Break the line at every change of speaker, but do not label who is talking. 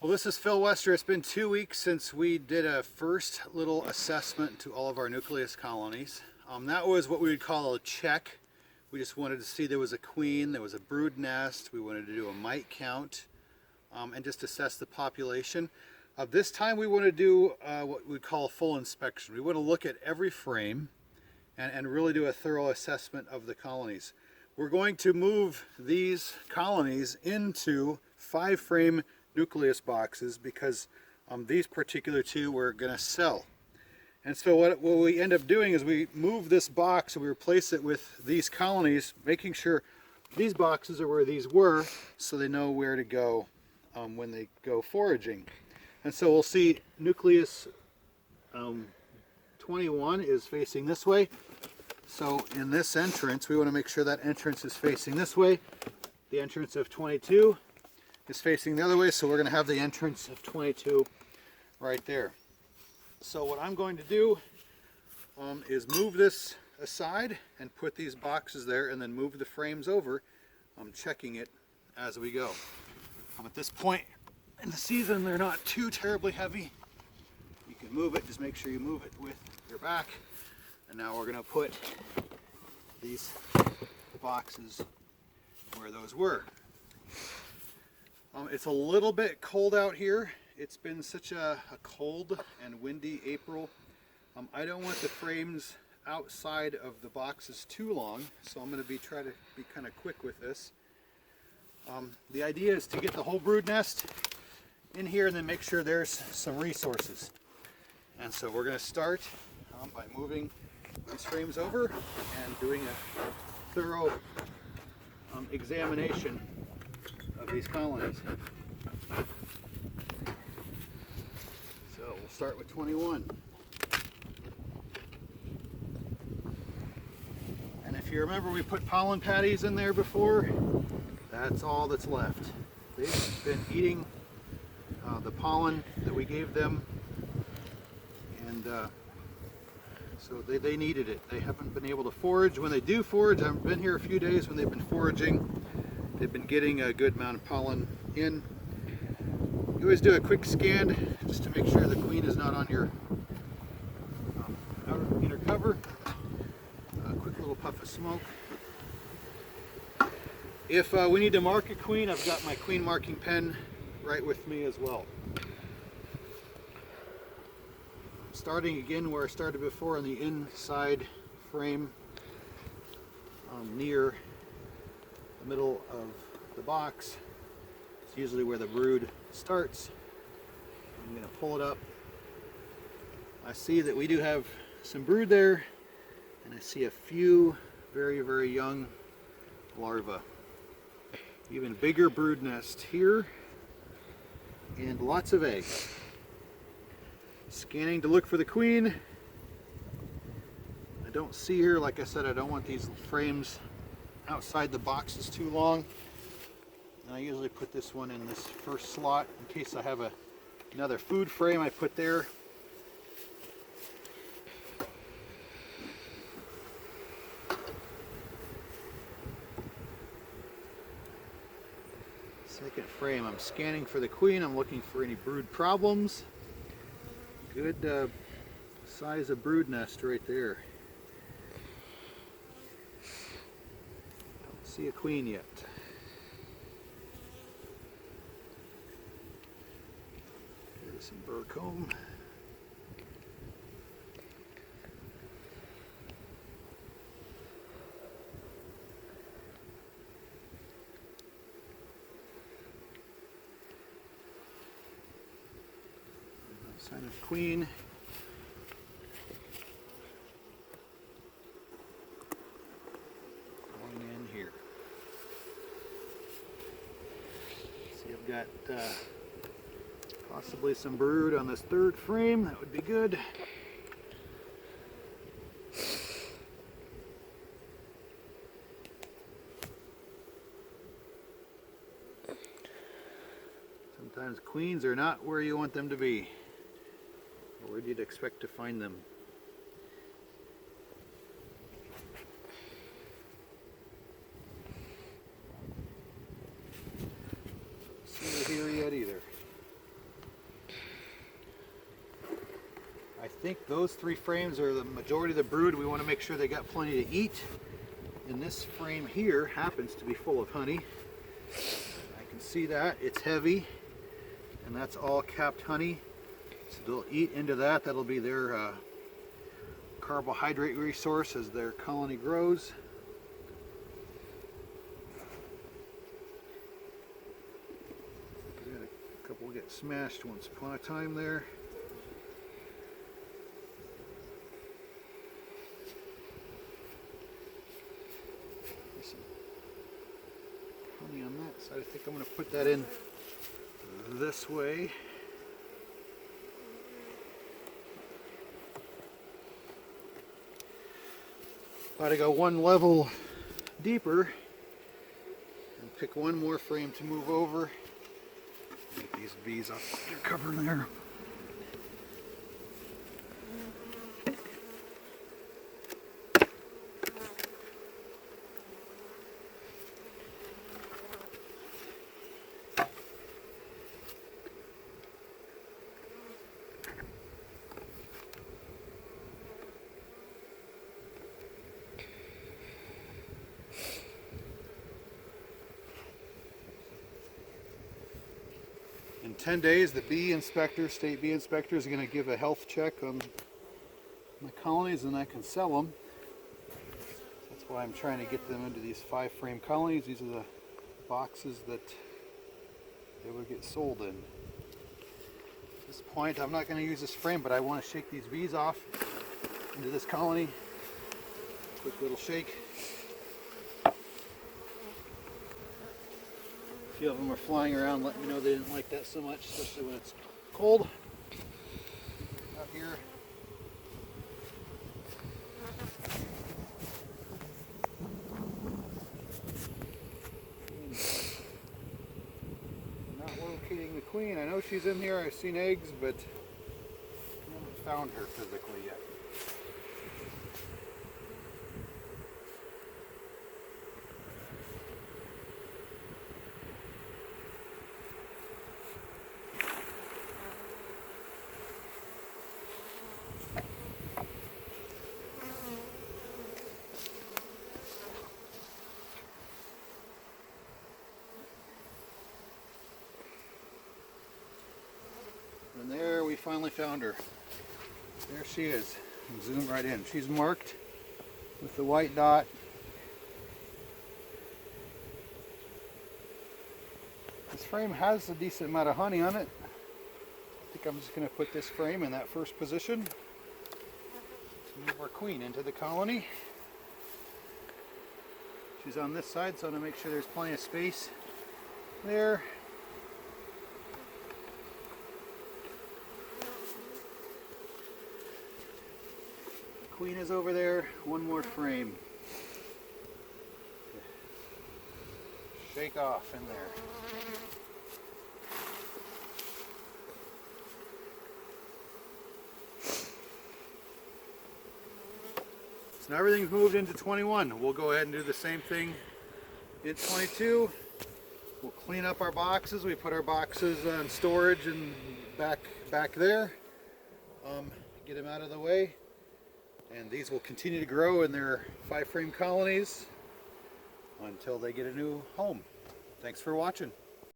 Well, this is Phil Wester. It's been 2 weeks since we did a first little assessment to all of our nucleus colonies. That was what we would call a check. We just wanted to see there was a queen, there was a brood nest, we wanted to do a mite count, and just assess the population. This time we want to do what we call a full inspection. We want to look at every frame and really do a thorough assessment of the colonies. We're going to move these colonies into 5-frame nucleus boxes because these particular two we're going to sell. And so what we end up doing is we move this box and we replace it with these colonies, making sure these boxes are where these were so they know where to go when they go foraging. And so we'll see nucleus 21 is facing this way. So in this entrance, we want to make sure that entrance is facing this way. The entrance of 22 is facing the other way, so we're going to have the entrance of 22 right there. So what I'm going to do is move this aside and put these boxes there and then move the frames over. I'm checking it as we go. At this point in the season, they're not too terribly heavy. You can move it, just make sure you move it with your back. And now we're going to put these boxes where those were. It's a little bit cold out here. It's been such a cold and windy April. I don't want the frames outside of the boxes too long, so I'm going to try to be kind of quick with this. The idea is to get the whole brood nest in here and then make sure there's some resources. And so we're going to start by moving these frames over and doing a thorough examination of these colonies. So we'll start with 21. And if you remember, we put pollen patties in there before. That's all that's left. They've been eating the pollen that we gave them, and so they needed it. They haven't been able to forage. When they do forage, I've been here a few days when they've been foraging. They've been getting a good amount of pollen in. You always do a quick scan just to make sure the queen is not on your outer inner cover. A quick little puff of smoke. If we need to mark a queen, I've got my queen marking pen right with me as well. Starting again where I started before, on the inside frame near the middle of the box. It's usually where the brood starts. I'm going to pull it up. I see that we do have some brood there, and I see a few very, very young larvae. Even bigger brood nest here, and lots of eggs. Scanning to look for the queen. I don't see her. Like I said, I don't want these frames outside the boxes too long. And I usually put this one in this first slot in case I have another food frame I put there. Second frame, I'm scanning for the queen. I'm looking for any brood problems. Good size of brood nest right there. Don't see a queen yet. Here's some burr comb. Sign of queen. Going in here. See, I've got possibly some brood on this third frame. That would be good. Sometimes queens are not where you want them to be. Where you'd expect to find them. See her here yet either. think those 3 frames are the majority of the brood. We want to make sure they got plenty to eat. And this frame here happens to be full of honey. I can see that. It's heavy, and that's all capped honey. So they'll eat into that. That'll be their carbohydrate resource as their colony grows. A couple get smashed once upon a time there. Honey on that side. I think I'm going to put that in this way. Got to go one level deeper and pick one more frame to move over. Get these bees off their cover there. In 10 days, the bee inspector, state bee inspector, is going to give a health check on my colonies, and I can sell them. That's why I'm trying to get them into these 5-frame colonies. These are the boxes that they would get sold in. At this point, I'm not going to use this frame, but I want to shake these bees off into this colony. Quick little shake. A few of them are flying around, letting me know they didn't like that so much, especially when it's cold out here. Not locating the queen. I know she's in here. I've seen eggs, but I haven't found her physically yet. And there we finally found her. There she is. Zoom right in. She's marked with the white dot. This frame has a decent amount of honey on it. I think I'm just going to put this frame in that first position to move our queen into the colony. She's on this side, so I'm going to make sure there's plenty of space there. Queen is over there. One more frame. Shake off in there. So now everything's moved into 21. We'll go ahead and do the same thing in 22. We'll clean up our boxes. We put our boxes in storage and back there. Get them out of the way. And these will continue to grow in their 5-frame colonies until they get a new home. Thanks for watching.